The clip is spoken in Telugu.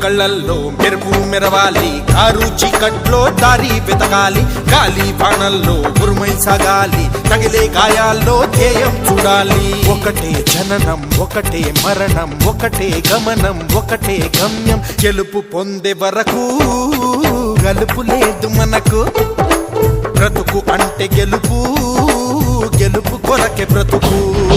కళ్ళల్లో మెరుపు మెరవాలి, కారు చీకట్లో దారి వెతకాలి, గాలి బాణల్లో ఉరుమై సాగాలి, తగిలే గాయాల్లో ధ్యేయం చూడాలి. ఒకటే జననం, ఒకటే మరణం, ఒకటే గమనం, ఒకటే గమ్యం. గెలుపు పొందే వరకు గలుపు లేదు మనకు. బ్రతుకు అంటే గెలుపు, గెలుపు కొరకే బ్రతుకు.